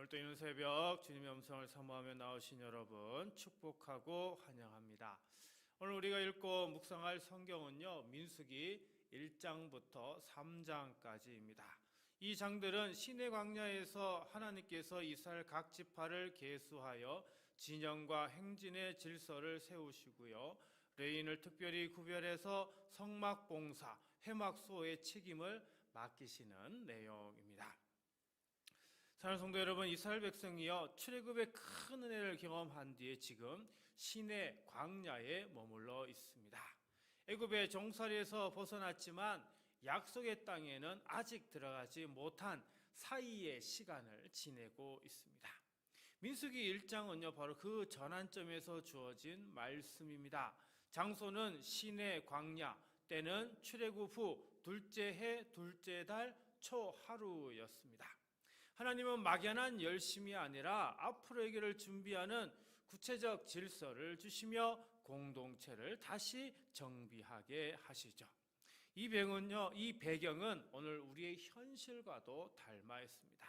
오늘 또 이는 새벽 주님의 음성을 사모하며 나오신 여러분 축복하고 환영합니다. 오늘 우리가 읽고 묵상할 성경은요, 민수기 1장부터 3장까지입니다. 이 장들은 시내 광야에서 하나님께서 이스라엘 각 지파를 계수하여 진영과 행진의 질서를 세우시고요, 레위인을 특별히 구별해서 성막 봉사, 회막 수호의 책임을 맡기시는 내용입니다. 사랑하는 성도 여러분, 이스라엘 백성이요 출애굽의 큰 은혜를 경험한 뒤에 지금 시내 광야에 머물러 있습니다. 애굽의 종살이에서 벗어났지만 약속의 땅에는 아직 들어가지 못한 사이의 시간을 지내고 있습니다. 민수기 1장은요 바로 그 전환점에서 주어진 말씀입니다. 장소는 시내 광야, 때는 출애굽 후 둘째 해 둘째 달 초하루였습니다. 하나님은 막연한 열심이 아니라 앞으로의 길을 준비하는 구체적 질서를 주시며 공동체를 다시 정비하게 하시죠. 이 배경은 오늘 우리의 현실과도 닮아 있습니다.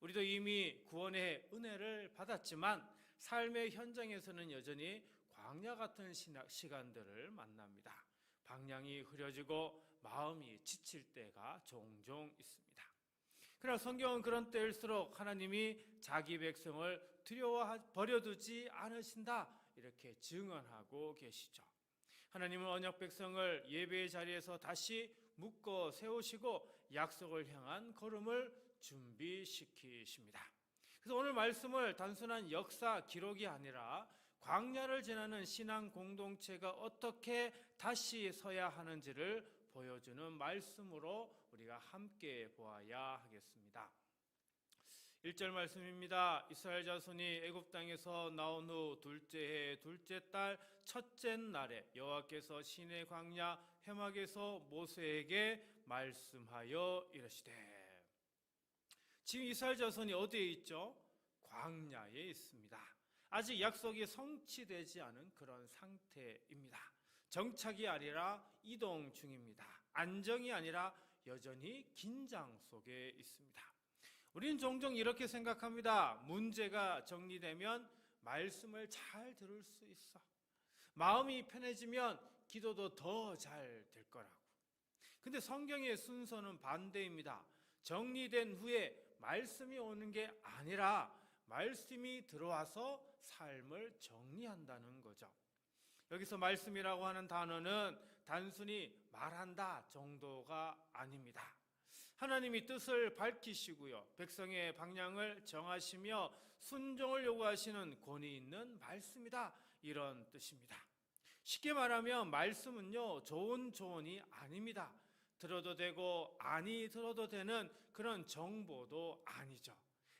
우리도 이미 구원의 은혜를 받았지만 삶의 현장에서는 여전히 광야 같은 시간들을 만납니다. 방향이 흐려지고 마음이 지칠 때가 종종 있습니다. 그러나 성경은 그런 때일수록 하나님이 자기 백성을 두려워 버려두지 않으신다, 이렇게 증언하고 계시죠. 하나님은 언약 백성을 예배의 자리에서 다시 묶어 세우시고 약속을 향한 걸음을 준비시키십니다. 그래서 오늘 말씀을 단순한 역사 기록이 아니라 광야를 지나는 신앙 공동체가 어떻게 다시 서야 하는지를 보여주는 말씀으로 우리가 함께 보아야 하겠습니다. 1절 말씀입니다. 이스라엘 자손이 애굽 땅에서 나온 후 둘째 해 둘째 달 첫째 날에 여호와께서 시내 광야 회막에서 모세에게 말씀하여 이르시되. 지금 이스라엘 자손이 어디에 있죠? 광야에 있습니다. 아직 약속이 성취되지 않은 그런 상태입니다. 정착이 아니라 이동 중입니다. 안정이 아니라 여전히 긴장 속에 있습니다. 우리는 종종 이렇게 생각합니다. 문제가 정리되면 말씀을 잘 들을 수 있어. 마음이 편해지면 기도도 더 잘 될 거라고. 근데 성경의 순서는 반대입니다. 정리된 후에 말씀이 오는 게 아니라 말씀이 들어와서 삶을 정리한다는 거죠. 여기서 말씀이라고 하는 단어는 단순히 말한다 정도가 아닙니다. 하나님이 뜻을 밝히시고요, 백성의 방향을 정하시며 순종을 요구하시는 권위 있는 말씀이다, 이런 뜻입니다. 쉽게 말하면 말씀은요 좋은 조언이 아닙니다. 들어도 되고 아니 들어도 되는 그런 정보도 아니죠.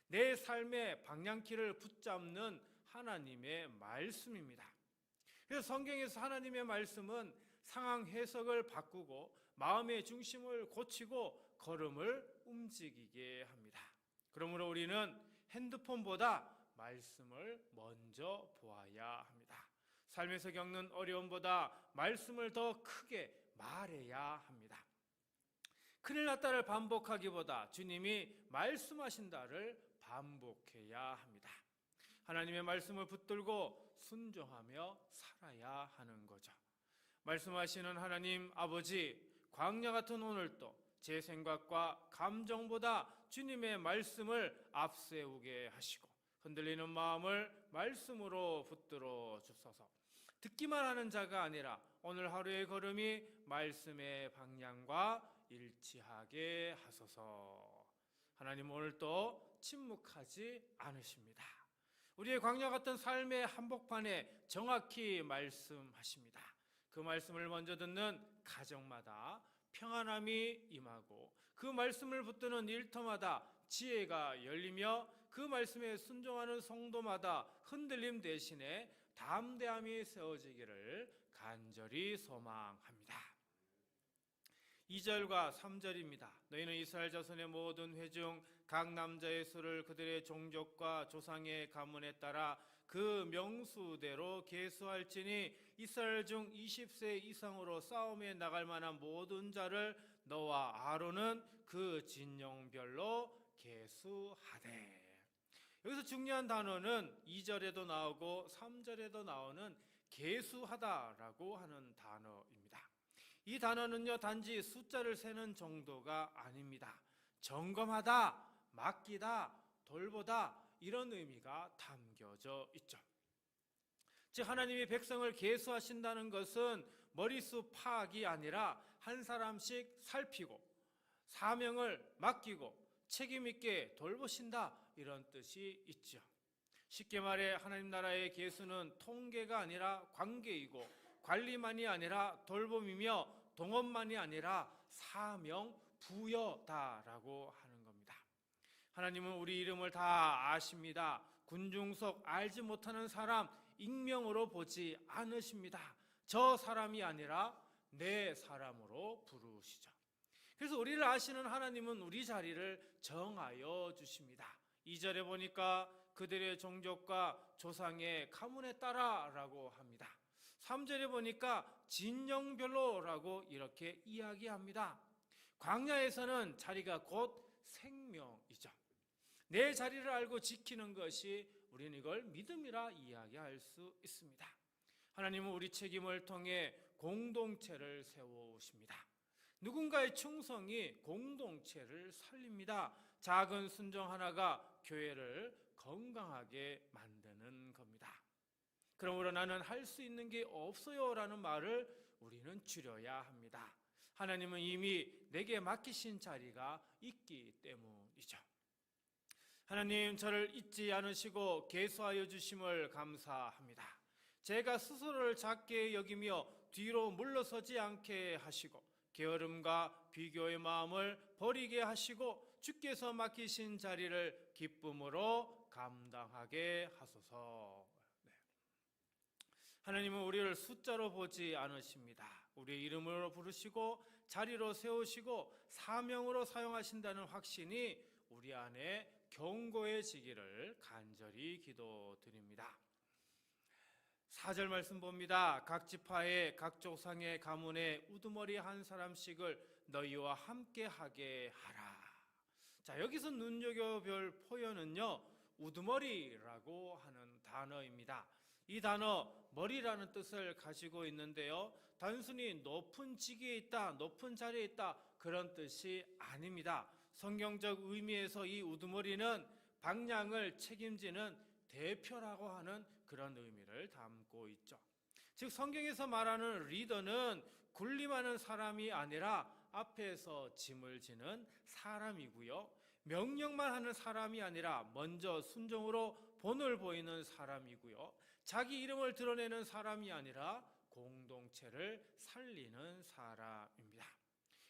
내 삶의 방향키를 붙잡는 하나님의 말씀입니다. 그래서 성경에서 하나님의 말씀은 상황 해석을 바꾸고 마음의 중심을 고치고 걸음을 움직이게 합니다. 그러므로 우리는 핸드폰보다 말씀을 먼저 보아야 합니다. 삶에서 겪는 어려움보다 말씀을 더 크게 말해야 합니다. 큰일 났다를 반복하기보다 주님이 말씀하신다를 반복해야 합니다. 하나님의 말씀을 붙들고 순종하며 살아야 하는 거죠. 말씀하시는 하나님 아버지, 광야 같은 오늘도 제 생각과 감정보다 주님의 말씀을 앞세우게 하시고 흔들리는 마음을 말씀으로 붙들어 주소서. 듣기만 하는 자가 아니라 오늘 하루의 걸음이 말씀의 방향과 일치하게 하소서. 하나님 오늘도 침묵하지 않으십니다. 우리의 광야 같은 삶의 한복판에 정확히 말씀하십니다. 그 말씀을 먼저 듣는 가정마다 평안함이 임하고 그 말씀을 붙드는 일터마다 지혜가 열리며 그 말씀에 순종하는 성도마다 흔들림 대신에 담대함이 세워지기를 간절히 소망합니다. 2절과 3절입니다. 너희는 이스라엘 자손의 모든 회중 각 남자의 수를 그들의 종족과 조상의 가문에 따라 그 명수대로 계수할지니 이스라엘 중 20세 이상으로 싸움에 나갈 만한 모든 자를 너와 아론은 그 진영별로 계수하되. 여기서 중요한 단어는 2절에도 나오고 3절에도 나오는 계수하다라고 하는 단어입니다. 이 단어는요, 단지 숫자를 세는 정도가 아닙니다. 점검하다, 맡기다, 돌보다, 이런 의미가 담겨져 있죠. 즉 하나님이 백성을 계수하신다는 것은 머릿수 파악이 아니라 한 사람씩 살피고 사명을 맡기고 책임 있게 돌보신다, 이런 뜻이 있죠. 쉽게 말해 하나님 나라의 계수는 통계가 아니라 관계이고, 관리만이 아니라 돌봄이며, 동업만이 아니라 사명 부여다라고 하는 겁니다. 하나님은 우리 이름을 다 아십니다. 군중속 알지 못하는 사람 익명으로 보지 않으십니다. 저 사람이 아니라 내 사람으로 부르시죠. 그래서 우리를 아시는 하나님은 우리 자리를 정하여 주십니다. 2절에 보니까 그들의 종족과 조상의 가문에 따라라고 합니다. 3절에 보니까 진영별로라고 이렇게 이야기합니다. 광야에서는 자리가 곧 생명이죠. 내 자리를 알고 지키는 것이, 우리는 이걸 믿음이라 이야기할 수 있습니다. 하나님은 우리 책임을 통해 공동체를 세우십니다. 누군가의 충성이 공동체를 살립니다. 작은 순종 하나가 교회를 건강하게 만드는 겁니다. 그러므로 나는 할 수 있는 게 없어요 라는 말을 우리는 줄여야 합니다. 하나님은 이미 내게 맡기신 자리가 있기 때문이죠. 하나님, 저를 잊지 않으시고 계수하여 주심을 감사합니다. 제가 스스로를 작게 여기며 뒤로 물러서지 않게 하시고, 게으름과 비교의 마음을 버리게 하시고, 주께서 맡기신 자리를 기쁨으로 감당하게 하소서. 하나님은 우리를 숫자로 보지 않으십니다. 우리의 이름으로 부르시고 자리로 세우시고 사명으로 사용하신다는 확신이 우리 안에 견고해지기를 간절히 기도드립니다. 4절 말씀 봅니다. 각 지파의 각 족상의 가문에 우두머리 한 사람씩을 너희와 함께 하게 하라. 자, 여기서 눈여겨볼 표현은요, 우두머리라고 하는 단어입니다. 이 단어 머리라는 뜻을 가지고 있는데요, 단순히 높은 직위에 있다, 높은 자리에 있다, 그런 뜻이 아닙니다. 성경적 의미에서 이 우두머리는 방향을 책임지는 대표라고 하는 그런 의미를 담고 있죠. 즉 성경에서 말하는 리더는 군림하는 사람이 아니라 앞에서 짐을 지는 사람이고요, 명령만 하는 사람이 아니라 먼저 순종으로 본을 보이는 사람이고요, 자기 이름을 드러내는 사람이 아니라 공동체를 살리는 사람입니다.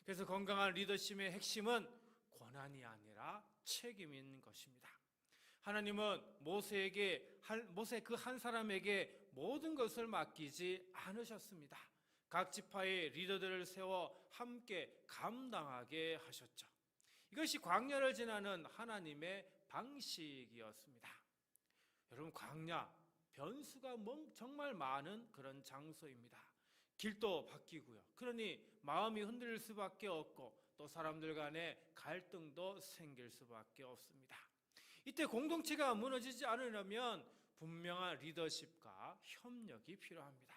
그래서 건강한 리더십의 핵심은 권한이 아니라 책임인 것입니다. 하나님은 모세 그 한 사람에게 모든 것을 맡기지 않으셨습니다. 각 지파의 리더들을 세워 함께 감당하게 하셨죠. 이것이 광야를 지나는 하나님의 방식이었습니다. 여러분, 광야, 변수가 정말 많은 그런 장소입니다. 길도 바뀌고요. 그러니 마음이 흔들릴 수밖에 없고, 또 사람들 간의 갈등도 생길 수밖에 없습니다. 이때 공동체가 무너지지 않으려면 분명한 리더십과 협력이 필요합니다.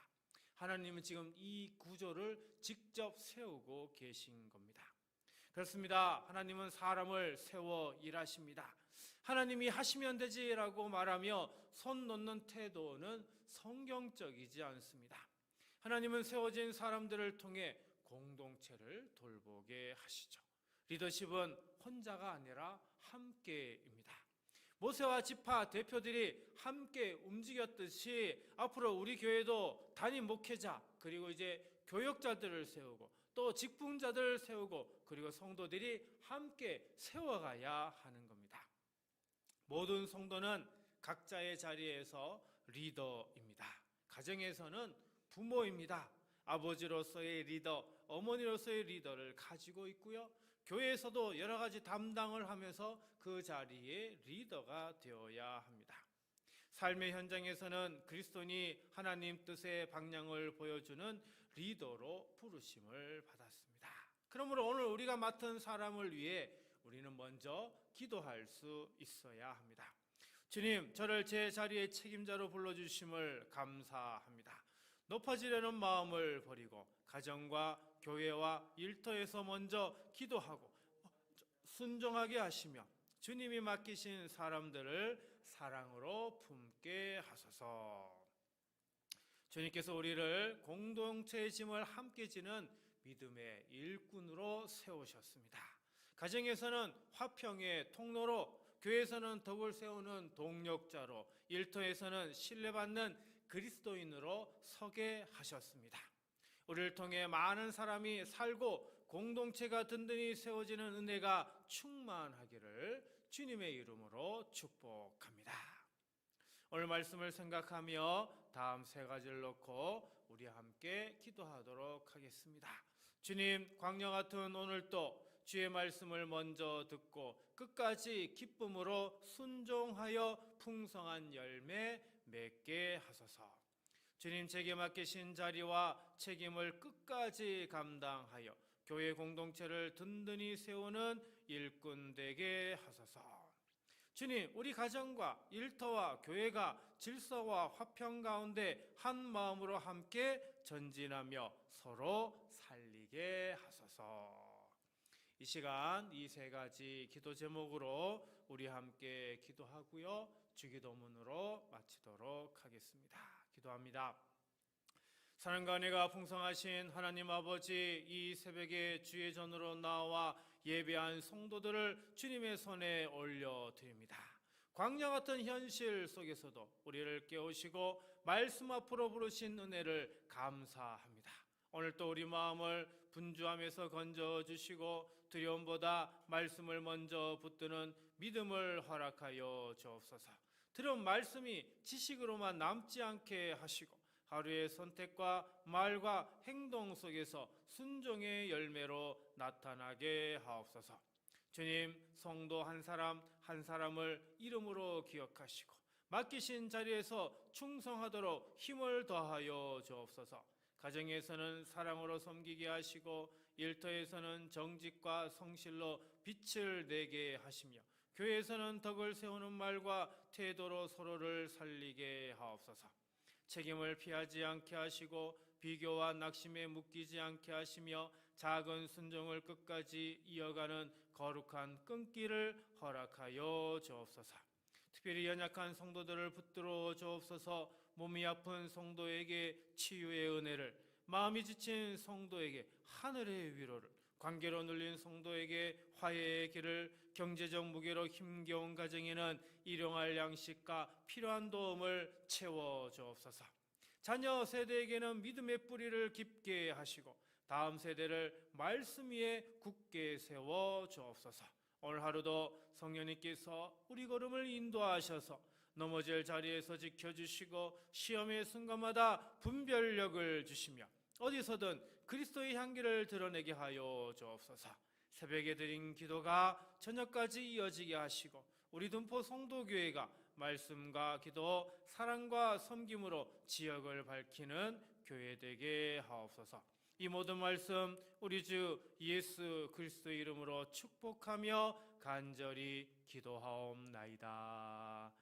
하나님은 지금 이 구조를 직접 세우고 계신 겁니다. 그렇습니다. 하나님은 사람을 세워 일하십니다. 하나님이 하시면 되지라고 말하며 손 놓는 태도는 성경적이지 않습니다. 하나님은 세워진 사람들을 통해 공동체를 돌보게 하시죠. 리더십은 혼자가 아니라 함께입니다. 모세와 지파 대표들이 함께 움직였듯이 앞으로 우리 교회도 담임 목회자, 그리고 이제 교역자들을 세우고 또 직분자들을 세우고, 그리고 성도들이 함께 세워가야 하는 겁니다. 모든 성도는 각자의 자리에서 리더입니다. 가정에서는 부모입니다. 아버지로서의 리더, 어머니로서의 리더를 가지고 있고요, 교회에서도 여러 가지 담당을 하면서 그 자리에 리더가 되어야 합니다. 삶의 현장에서는 그리스도인이 하나님 뜻의 방향을 보여주는 리더로 부르심을 받았습니다. 그러므로 오늘 우리가 맡은 사람을 위해 우리는 먼저 기도할 수 있어야 합니다. 주님, 저를 제 자리의 책임자로 불러주심을 감사합니다. 높아지려는 마음을 버리고 가정과 교회와 일터에서 먼저 기도하고 순종하게 하시며 주님이 맡기신 사람들을 사랑으로 품게 하소서. 주님께서 우리를 공동체의 짐을 함께 지는 믿음의 일꾼으로 세우셨습니다. 가정에서는 화평의 통로로, 교회에서는 덕을 세우는 동력자로, 일터에서는 신뢰받는 그리스도인으로 서게 하셨습니다. 우리를 통해 많은 사람이 살고 공동체가 든든히 세워지는 은혜가 충만하기를 주님의 이름으로 축복합니다. 오늘 말씀을 생각하며 다음 세 가지를 놓고 우리 함께 기도하도록 하겠습니다. 주님, 광야 같은 오늘도 주의 말씀을 먼저 듣고 끝까지 기쁨으로 순종하여 풍성한 열매 맺게 하소서. 주님, 제게 맡기신 자리와 책임을 끝까지 감당하여 교회 공동체를 든든히 세우는 일꾼 되게 하소서. 주님, 우리 가정과 일터와 교회가 질서와 화평 가운데 한 마음으로 함께 전진하며 서로 살리게 하소서. 이 시간 이 세 가지 기도 제목으로 우리 함께 기도하고요, 주기도문으로 마치도록 하겠습니다. 기도합니다. 사랑과 은혜가 풍성하신 하나님 아버지, 이 새벽에 주의 전으로 나와 예배한 성도들을 주님의 손에 올려드립니다. 광야 같은 현실 속에서도 우리를 깨우시고 말씀 앞으로 부르신 은혜를 감사합니다. 오늘 또 우리 마음을 분주함에서 건져주시고 두려움보다 말씀을 먼저 붙드는 믿음을 허락하여 주옵소서. 들은 말씀이 지식으로만 남지 않게 하시고 하루의 선택과 말과 행동 속에서 순종의 열매로 나타나게 하옵소서. 주님, 성도 한 사람 한 사람을 이름으로 기억하시고 맡기신 자리에서 충성하도록 힘을 더하여 주옵소서. 가정에서는 사랑으로 섬기게 하시고 일터에서는 정직과 성실로 빛을 내게 하시며 교회에서는 덕을 세우는 말과 태도로 서로를 살리게 하옵소서. 책임을 피하지 않게 하시고 비교와 낙심에 묶이지 않게 하시며 작은 순종을 끝까지 이어가는 거룩한 끈기를 허락하여 주옵소서. 특별히 연약한 성도들을 붙들어 주옵소서. 몸이 아픈 성도에게 치유의 은혜를, 마음이 지친 성도에게 하늘의 위로를, 관계로 눌린 성도에게 화해의 길을, 경제적 무게로 힘겨운 가정에는 일용할 양식과 필요한 도움을 채워 주옵소서. 자녀 세대에게는 믿음의 뿌리를 깊게 하시고 다음 세대를 말씀 위에 굳게 세워 주옵소서. 오늘 하루도 성령님께서 우리 걸음을 인도하셔서 넘어질 자리에서 지켜주시고 시험의 순간마다 분별력을 주시며 어디서든 그리스도의 향기를 드러내게 하여 주옵소서. 새벽에 드린 기도가 저녁까지 이어지게 하시고 우리 둔포 성도교회가 말씀과 기도, 사랑과 섬김으로 지역을 밝히는 교회 되게 하옵소서. 이 모든 말씀 우리 주 예수 그리스도의 이름으로 축복하며 간절히 기도하옵나이다.